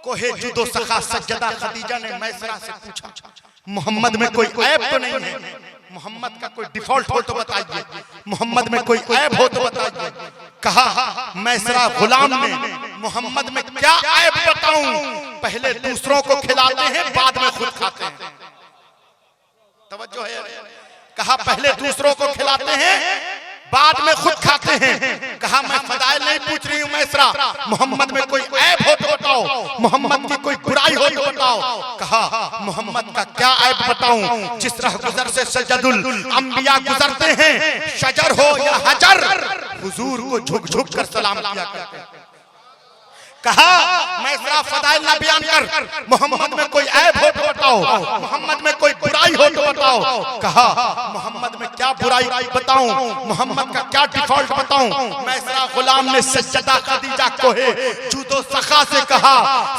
कोहे जुदो सखा सज्जदा खदीजा ने मैसरा से पूछा, मोहम्मद में कोई ऐब तो नहीं है? मोहम्मद का कोई डिफॉल्ट हो तो बताइए, मोहम्मद में कोई ऐब हो तो बताइए। कहा मैसरा गुलाम ने, मोहम्मद में क्या ऐब बताऊं? पहले दूसरों को खिलाते हैं, बाद में खुद खाते हैं। तवज्जो है। कहा पहले दूसरों को खिलाते हैं, बाद में खुद खाते हैं। कहा मैं फदाइल नहीं पूछ रही हूँ मैसरा, मोहम्मद में कोई ऐब हो तो बताओ, मोहम्मद की कोई बुराई हो तो बताओ। कहा मोहम्मद का क्या ऐब बताऊं? जिस राह गुजर से सज्जदुल अंबिया गुजरते हैं, शजर हो या हजर, हुजूर को झुक झुक कर सलाम किया करते हैं। कहा मैसरा फदाइल ना बयान कर, मोहम्मद में कोई ऐब हो तो बताओ, मोहम्मद में कोई बुराई हो तो बताओ। कहा मोहम्मद में क्या बुराई बताऊं, मोहम्मद का क्या डिफॉल्ट बताऊं? मैसरा गुलाम ने सज्जदा खदीजा कोहे जुदो सखा से कहा,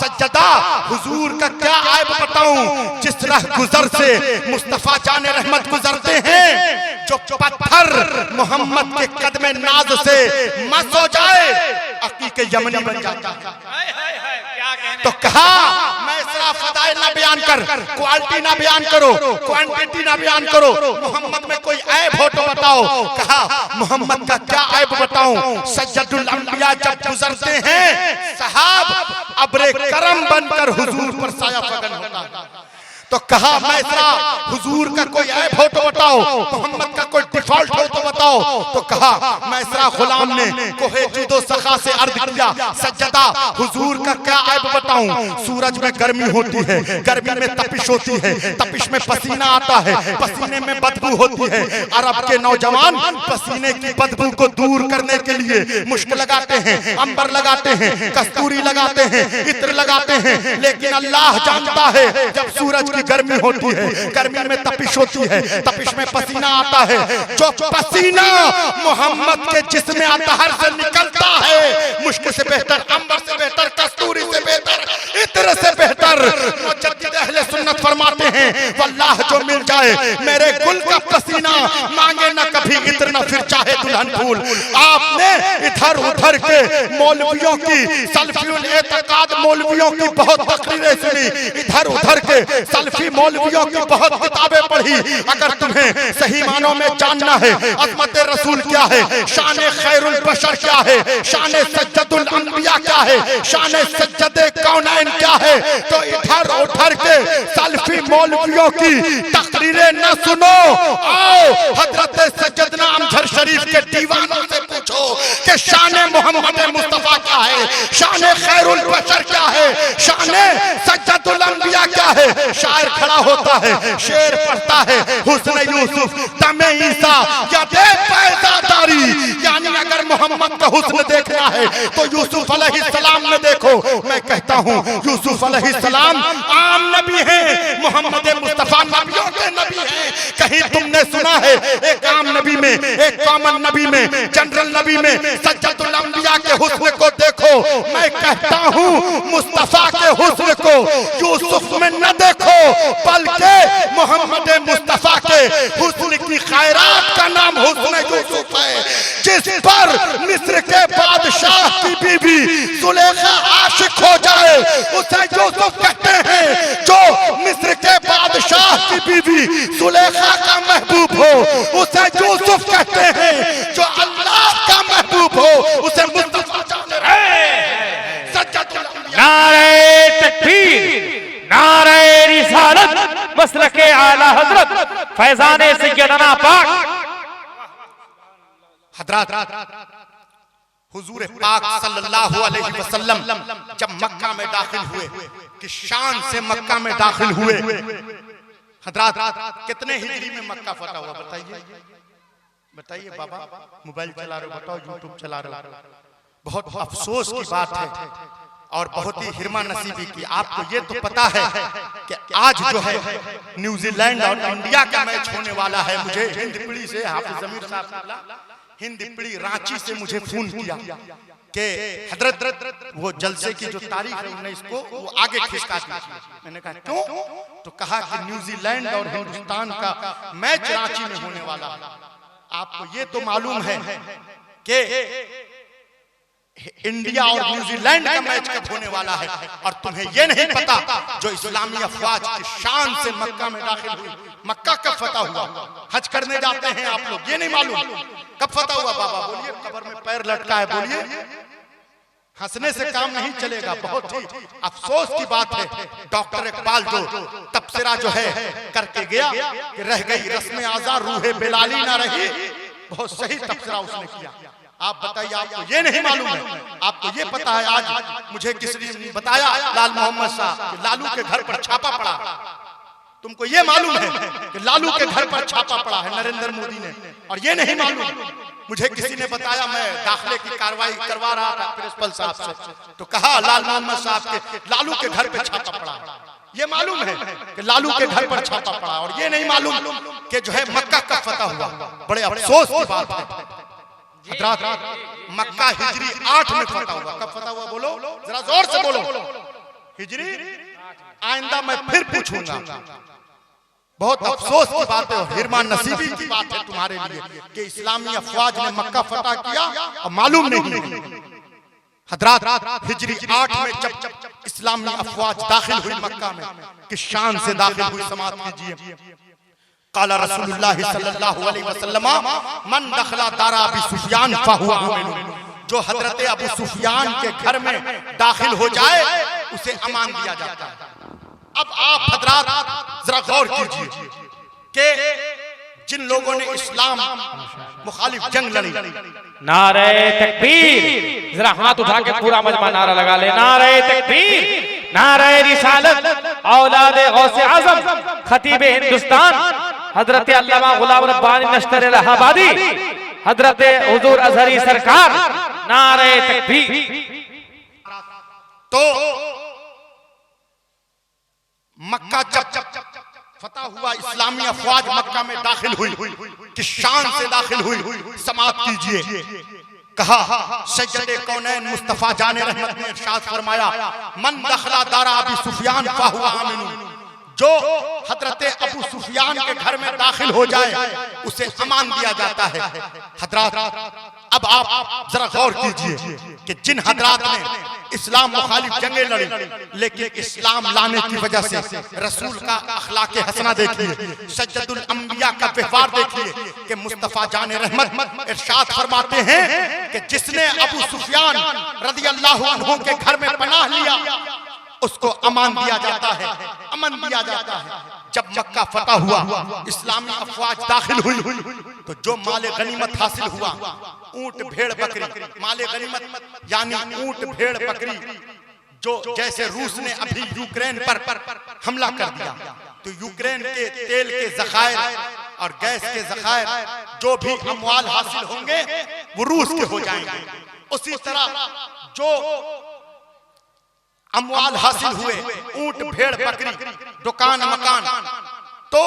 सज्जदा हुजूर का क्या ऐब बताऊं? जिस राह गुजर से मुस्तफा जाने रहमत गुजरते हैं, जो पत्थर मोहम्मद के कदमे नाज से मस हो जाए, अकीके यमनी बन जाता है। तो कहा मैसरा फदाइल ना बयान कर, क्वालिटी ना बयान करो, क्वांटिटी ना बयान करो, मोहम्मद में कोई ऐब हो तो बताओ। कहा मोहम्मद का क्या ऐब बताऊं? सज्जदुल अंबिया जब गुजरते हैं, सहाब अब्रे करम बनकर हुजूर पर साया फगन होता है। तो कहा मैसरा हुजूर का कोई ऐब हो तो बताओ, मोहम्मद का कोई डिफॉल्ट हो तो बताओ। तो कहा मैसरा गुलाम ने कोहे जुदो सखा से अर्ज किया, सज्जदा हुजूर का क्या ऐब बताऊं? सूरज में गर्मी होती है, गर्मी में तपिश होती है, तपिश में पसीना आता है, पसीने में बदबू होती है। अरब के नौजवान पसीने की बदबू को दूर करने के लिए मुश्क लगाते हैं, अंबर लगाते हैं, कस्तूरी लगाते हैं, इत्र लगाते हैं। लेकिन अल्लाह जानता है जब सूरज की गर्मी होती है, गर्मी में तपिश होती है, तपिश में पसीना आता है, जो पसीना मोहम्मद के जिस्म अतहर से निकलता है, मुश्क से बेहतर, अंबर से बेहतर, कस्तूरी से बेहतर, इत्र से बेहतर। मुजद्दिद अहले सुन्नत फरमाते हैं, वल्लाह जो मिल जाए मेरे गुल का पसीना, मांगे ना कभी इत्र ना फिर चाहे दुल्हन फूल। आपने इधर उधर के मौलवियों की, सल्फियुल एतकाद मौलवियों की बहुत तकरीरें सुनी, इधर उधर के सल्फी मौलवियों की बहुत किताबें पढ़ी। अगर तुम्हें सही मानों में जानना है अज़मत रसूल क्या है, शान खैरुल बशर क्या है, शान सज्जदुल अंबिया क्या है, शान सज्जदे कौनैन क्या है, तो इधर उधर के सल्फी मौलवियों की तकरीरें न सुनो। आओ हजरत सज्जदना अमजद शरीफ के दीवानों से पूछो कि शान मोहम्मद मुस्तफा क्या है, शान खैरुल बशर क्या है, शान सज्जदुल अंबिया क्या है। शायर खड़ा होता है, शेर पढ़ता है, हुस्न यूसुफ दमे ईसा या दे पैदादारी। यानी अगर मोहम्मद का हुस्न देखना है तो यूसुफ अलैहिस्सलाम में देखो। मैं कहता हूँ यूसुफ अलैहिस्सलाम आम नबी हैं, मोहम्मद मुस्तफा नबियों के नबी हैं। कहीं तुमने सुना है एक आम नबी में, एक कॉमन नबी में, जनरल नबी में सज्जदुल अंबिया के हुस्न को देखो। मैं कहता हूँ मुस्तफा के हुस्न को यूसुफ में न देखो, बल्कि मोहम्मद मुस्तफा के हुस्न की खैरात का नाम हुस्न यूसुफ है, जिस पर मिस्र के बादशाह की बीवी सुलेखा आशिक हो जाए उसे यूसुफ कहते हैं। जो मिस्र के बादशाह की बीवी सुलेखा का महबूब हो उसे यूसुफ कहते हैं, जो अल्लाह का महबूब हो उसे मुस्तफा कहते हैं। सज्जदुल अंबिया। नारे तकबीर, नारे रिसालत, मसलके आला हजरत फैजाने सैयदना पाक हजरत हुजूर पाक सल्लल्लाहु अलैहि वसल्लम जब मक्का में दाखिल हुए, कि शान से मक्का में दाखिल हुए। हजरत कितने हिजरी में मक्का फतह हुआ बताइए? बताइए बाबा, मोबाइल चला रहे हो, बताओ यूट्यूब चला रहे हो। बहुत अफसोस की बात है और बहुत ही हिरमा नसीबी की। आपको ये तो पता है कि आज जो है न्यूजीलैंड और इंडिया का मैच होने वाला है। मुझे हिंदपीढ़ी से हाफिज जमीर साहब, हिंदपीढ़ी रांची से मुझे फोन किया कि हजरत वो जलसे की जो तारीख है 19 को वो आगे खिसका दीजिए। मैंने कहा क्यों? तो कहा कि न्यूजीलैंड और हिंदुस्तान का मैच रांची में होने वाला है। आपको ये तो मालूम है कि इंडिया और न्यूजीलैंड का मैच कब होने वाला है, और तुम्हें यह नहीं पता जो इस्लामी अफवाज की शान से मक्का में दाखिल हुई, मक्का कब फतह हुआ। हज करने जाते हैं आप लोग, ये नहीं मालूम कब फतह हुआ। बाबा बोलिए, कब्र में पैर लटका है, बोलिए। हंसने से काम नहीं चलेगा, बहुत ही अफसोस की बात है। डॉक्टर इकबाल जो तबसरा जो है करके गया कि रह गई रस्म आज़ा रूहे बेलाली ना रही, बहुत सही तबसरा उसने किया। आप बताइए, आपको ये नहीं मालूम है? आपको ये पता है आज मुझे किसने बताया, लाल मोहम्मद साहब, लालू के घर पर छापा पड़ा। तुमको ये मालूम है कि लालू के घर पर छापा पड़ा है नरेंद्र मोदी ने, और ये नहीं मालूम मुझे किसी ने बताया। मैं दाखिले की कार्रवाई करवा रहा था प्रिंसिपल साहब से, तो कहा लाल मोहम्मद साहब के लालू के घर पे छापा पड़ा। ये मालूम है कि लालू के घर पर छापा पड़ा, और ये नहीं मालूम कि जो है मक्का कब फतह हुआ। बड़े अफसोस की बात है हजरात, मक्का हिजरी 8 में फतह हुआ। कब फतह हुआ बोलो, जरा जोर से बोलो। हिजरी, आइंदा मैं फिर पूछूंगा। बहुत अफसोस की बात है, हिरमा नसीबी की बात है तुम्हारे लिए कि इस्लामी अफवाज ने मक्का फतह किया और मालूम नहीं। हजरात, हिजरी 8 में जब इस्लामी अफवाज दाखिल हुई मक्का में, किस शान से दाखिल हुई समाअत कीजिए। काला रसूलुल्लाह सल्लल्लाहु अलैहि वसल्लम मन दखला दारा अबू सुफियान फहुवा आमिन। जो हजरत अबू सुफियान के घर में दाखिल हो जाए उसे अमान दिया जाता है। अब आप हजरात जरा गौर कीजिए कि जिन लोगों ने इस्लाम मुखालिफ जंग लड़ी, नारे तकबीर, जरा हाथ उठा के पूरा मजमा नारा लगा ले। नारे तकबीर, नारे रिसालत, औलादे गौसे आजम, खतीब हिंदुस्तान हजरत अल्लामा गुलाम रब्बानी नश्तर इलाहाबादी, हजरत हुजूर अजहरी सरकार, नारे तकबीर। तो मक्का जब फतह हुआ, इस्लामी अफवाज मक्का में दाखिल हुई, किस शान से दाखिल हुई समाअत कीजिए। कहा सैयदे कौनैन मुस्तफा जाने रहमत ने इरशाद फरमाया, मन दखला दारा अबू सुफियान फहुवा आमिन। जो हजरत अबू सुफियान के घर में दाखिल हो जाए उसे अमान दिया जाता है। हजरात, अब आप जरा गौर कीजिए कि जिन हजरात ने इस्लाम मुखालिफ जंगें लड़ी, लेकिन इस्लाम लाने की वजह से रसूल का अखलाक हसना देखिए, सज्जदुल अंबिया का व्यवहार देखिए कि मुस्तफा जाने रहमत इरशाद फरमाते हैं कि जिसने अबू सुफियान रदियल्लाहु अन्हु के घर में पनाह लिया उसको अमान दिया जाता है, अमन दिया जाता है। जब मक्का फतह हुआ, इस्लामी अफवाज दाखिल हुई, तो जो माले गनीमत हासिल हुआ, ऊंट भेड़ बकरी, माले गनीमत यानी ऊंट भेड़ बकरी, जो जैसे रूस ने अभी यूक्रेन पर हमला कर दिया, तो यूक्रेन के तेल के जखायर और गैस के जखायर जो भी अमवाल हासिल होंगे वो रूस के हो जाएंगे। उसी तरह जो अमवाल हासिल हुए, ऊंट भेड़ बकरी, दुकान मकान, तो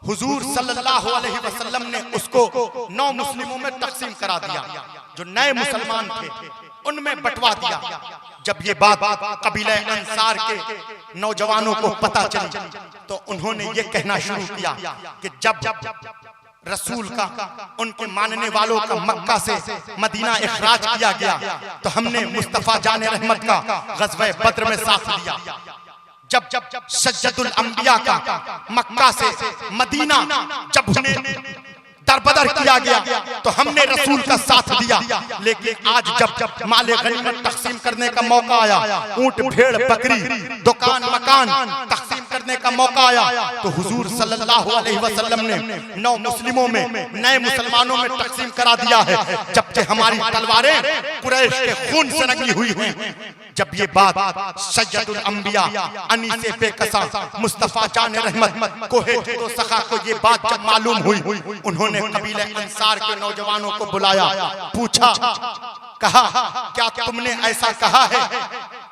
हुजूर सल्लल्लाहु अलैहि वसल्लम ने उसको 9 मुस्लिमों में तकसीम करा दिया। जो नए मुसलमान थे उनमें बंटवा दिया। जब ये बात कबीला अंसार के नौजवानों को पता चली तो उन्होंने ये कहना शुरू किया कि जब रसूल का, उनके मानने वालों का मक्का से मदीना इखराज किया गया तो हमने मुस्तफा जाने रहमत का गज़वे बद्र में साथ दिया। जब सज्जदुल अंबिया का मक्का से मदीना जब उन्हें दरबदर किया गया तो हमने रसूल का साथ दिया। लेकिन आज जब माले गनीमत तकसीम करने का मौका आया, ऊंट भेड़ बकरी दुकान मकान तकसीम करने का मौका आया, तो हुजूर सल्लल्लाहु अलैहि वसल्लम ने 9 मुस्लिमों में नए मुसलमानों में तकसीम करा दिया है, जबकि हमारी तलवारें कुरैश के खून से रंगी हुई हैं। जब ये बात सैयदुल अंबिया अनीसे बेकसा मुस्तफा जाने रहमत कोहे तो सखा को ये बात जब मालूम हुई, उन्होंने कबीले अंसार के नौजवानों को बुलाया, पूछा, कहा क्या तुमने ऐसा कहा है?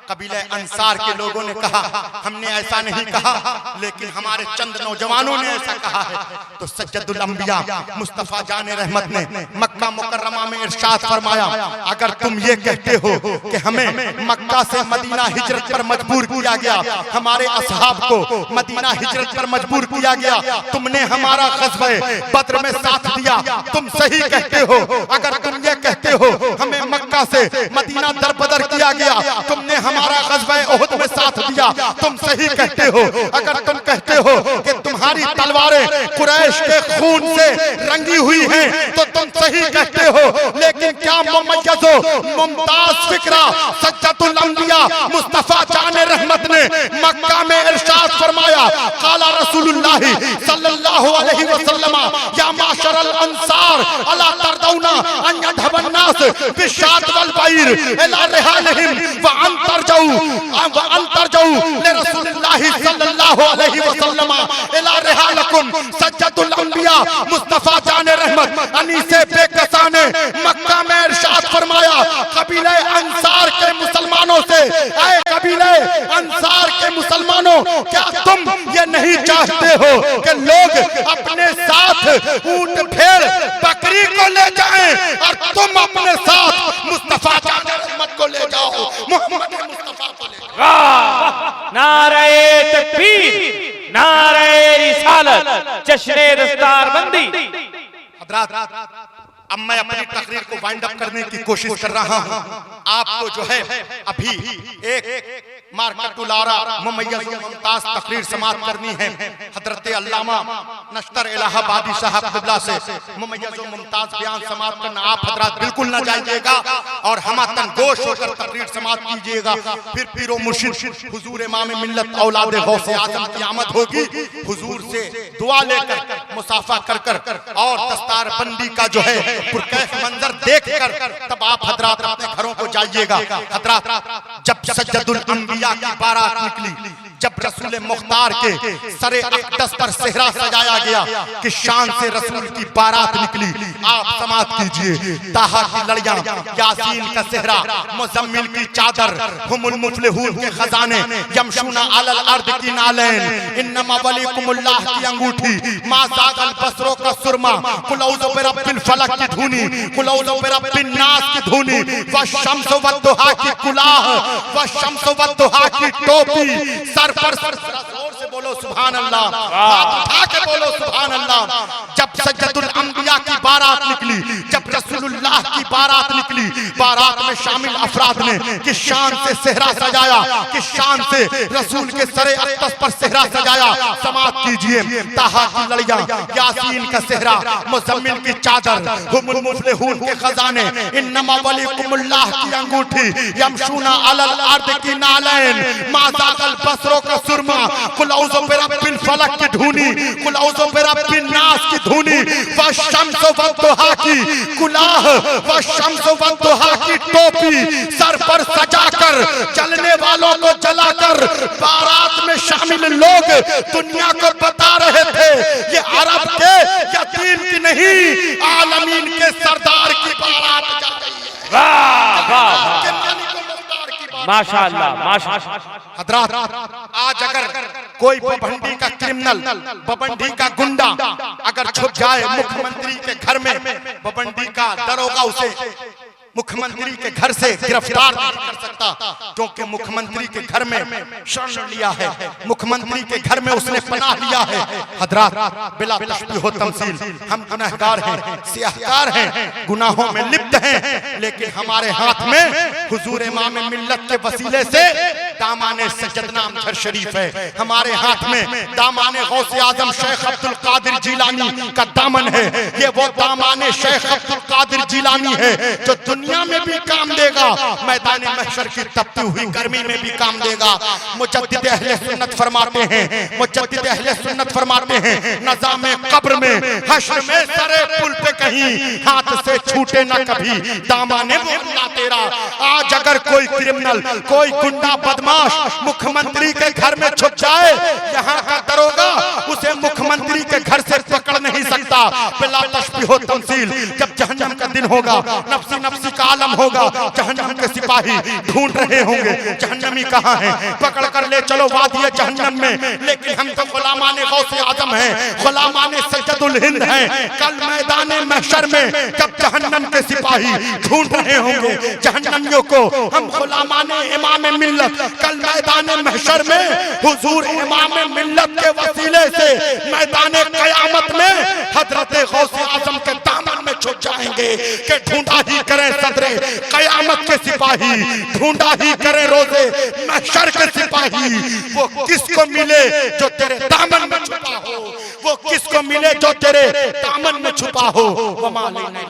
कबीले अंसार के लोगों ने कहा, हमने ऐसा नहीं कहा, लेकिन हमारे चंद नौजवानों ने ऐसा कहा है। तो सज्जदुल अंबिया मुस्तफा जान रहमत ने मक्का मुकर्रमा में इरशाद फरमाया, अगर तुम ये कहते हो कि हमें मक्का से मदीना हिजरत पर मजबूर किया गया, हमारे असहाब को मदीना हिजरत पर मजबूर किया गया, तुमने हमारा ग़ज़वे बद्र में साथ दिया, तुम सही कहते हो। अगर तुम ये कहते हो हमें मक्का से मदीना दरबदर किया गया, तुमने हमारा ग़ज़वे उहुद में साथ दिया, तुम सही कहते हो। अगर तुम कहते हो कि तुम्हारी तलवारें कुरैश के खून से रंगी हुई हैं, तो तुम सही कहते हो। लेकिन क्या मुमय्यज़ो मुमताज फिक्रा सज्जदुल अंबिया मुस्तफा जान रहमत ने मक्का में इरशाद फरमाया, क़ाला रसूलुल्लाह सल्लल्लाहु अलैहि वसल्लम, या माशरल अंसार अला तरदौना अन यधबन नास बिशात वल बैर इला रिहालिहिम व अंतरजऊ ले रसूलुल्लाह सल्लल्लाहु अलैहि वसल्लम इला रिहालकुम। सज्जदुल अंबिया मुस्तफा जान रहमत अनीसे बेकसा ने मक्का में इरशाद फरमाया, कबीले अंसार के मुसलमानों से, ऐ कबीले अंसार के मुसलमानों, क्या तुम ये नहीं चाहते हो कि लोग अपने साथ ऊंट भेड़ बकरी को ले जाएं और तुम अपने साथ मुस्तफा जान रहमत को ले जाओ, मोहम्मद मुस्तफा को ले जाओ। नारे तकबीर, नारे रिसालत, जश्ने दस्तारबंदी। हज़रात, अब मैं अपनी तकरीर को वाइंड अप करने की कोशिश कर रहा हूं। आपको जो है अभी एक मार्कतुल आरा मुमय्यज़ मुमताज तकरीर समाप्त करनी है। हजरत अल्लामा नश्तर इलाहाबादी साहब क़िबला से मुमय्यज़ मुमताज बयान समाप्त करना आप हजरात बिल्कुल ना जाइएगा और हमातन गोश होकर तकरीर समाप्त कीजिएगा। फिर पीरो मुर्शिद हुजूर इमाम मिल्लत औलाद गौसे आज़म की आमद होगी। हुजूर से दुआ लेकर मुसाफा कर कर और दस्तारबंदी का जो है पुरकैफ मंजर देखकर तब आप हजरात अपने घरों को जाइएगा। हजरात, जब सज्जदुल अंबिया की बारात निकली, जब रसूल मुख्तार के सरे अक़दस पर सेहरा सजाया गया कि शान से रसूल की बारात निकली, आप समात कीजिए। ताहा की लड़ियां, यासीन का सेहरा, मुज़म्मिल की चादर, हुमुल मुफ़लिहून के खजाने, यमशूना अलल अर्द की नालैन, इन्नमा वलीकुमुल्लाह की अंगूठी, मा ज़ागल बसरो का सुरमा, कुल औज़ु बिरब्बिल फलक की धुनी, कुल औज़ु बिरब्बिन नास की धुनी, व शम्स व दुहा की कुलाह, व शम्स व दुहा की टोपी, सर पर जोर से बोलो सुभान अल्लाह, हाथ उठा के बोलो सुभान अल्लाह। जब सज्जदुल अंबिया की बारात निकली, जब रसूलुल्लाह की बारात निकली, बारात में शामिल अफराद ने किस शान से सेहरा सजाया, किस शान से रसूल के सरे अक़दस पर सेहरा सजाया, समात कीजिए। ताहा की लड़ियां, यासीन का सेहरा, मुज़म्मिल की चादर, हुमुल मुफ़लिहून के खजाने, इन्नमा वलीकुमुल्लाह की अंगूठी, यमशूना अलल अर्द की नालैन, मा ज़ागल बसरो का सुरमा, कुल औज़ु बिरब्बिल फलक की धुनी, कुल औज़ु बिरब्बिन नास की धुनी, व शम्स व दुहा की कुलाह, व शम्स व दुहा की टोपी, सर पर सजाकर चलने वालों को जलाकर बारात में शामिल लोग दुनिया को बता रहे थे ये अरब के या दीन की नहीं, आलमीन के सरदार की बारात जा रही है। वाह वाह, माशाअल्लाह माशाअल्लाह। हज़रात, आज अगर कोई बबंडी का क्रिमिनल, बबंडी का गुंडा अगर छुप जाए मुख्यमंत्री के घर में, बबंडी का दरोगा उसे मुख्यमंत्री के घर से गिरफ्तार नहीं कर सकता, क्योंकि मुख्यमंत्री के घर में शरण लिया है, मुख्यमंत्री के घर में उसने पनाह लिया है। हज़रात, बिला तशबीह व तमसील, हम गुनहगार हैं, सियाहकार हैं, गुनाहों में लिप्त हैं, लेकिन हमारे हाथ में हुजूर इमाम मिल्लत के वसीले से दामाने सज्जदना अमजद शरीफ है। हमारे हाथ में दामाने गौसे आजम शेख अब्दुल कादिर जिलानी का दामन है। ये वो दामाने शेख अब्दुल कादिर जिलानी है जो दुनिया में भी काम देगा, मैदान महशर की तपती हुई गर्मी में भी काम देगा। मुजद्दिद अहले सुन्नत फरमाते हैं, मुजद्दिद अहले सुन्नत फरमाते हैं, नज़ामे कब्र में हश्र में सरे पुल पे कहीं हाथ से छूटे न कभी दामाने वो अल्लाह तेरा। आज अगर कोई क्रिमिनल, कोई गुंडा बदमाश मुख्यमंत्री के घर में छुप जाए, यहाँ का दरोगा उसे मुख्यमंत्री के घर से पकड़ नहीं सकता। ला तशबीह तमसील। जब जहन्नम का दिन होगा, नफ्सी नफ्सी का आलम होगा, जहन्नम के सिपाही ढूंढ रहे होंगे जहन्नमी कहाँ है, पकड़ कर ले चलो वादिया जहन्नम में। लेकिन हम तो गुलामाने गौसे आजम हैं, गुलामाने सज्जदुल हिंद हैं। कल मैदाने महशर में जब जहन्नम के सिपाही ढूंढ रहे होंगे जहन्नमियों को, हम गुलामाने इमाम मिल्लत कल मैदाने महशर में हुजूर इमाम मिल्लत के वसीले से मैदाने कयामत में हजरत गौसे आजम के दामन में छुप जाएंगे कि ढूंढा ही करें सदरे कयामत के सिपाही, ढूंढा ही करें रोजे महशर के सिपाही। वो किसको मिले जो तेरे दामन में छुपा हो, वो किसको मिले जो तेरे दामन में छुपा हो। वमा अलैना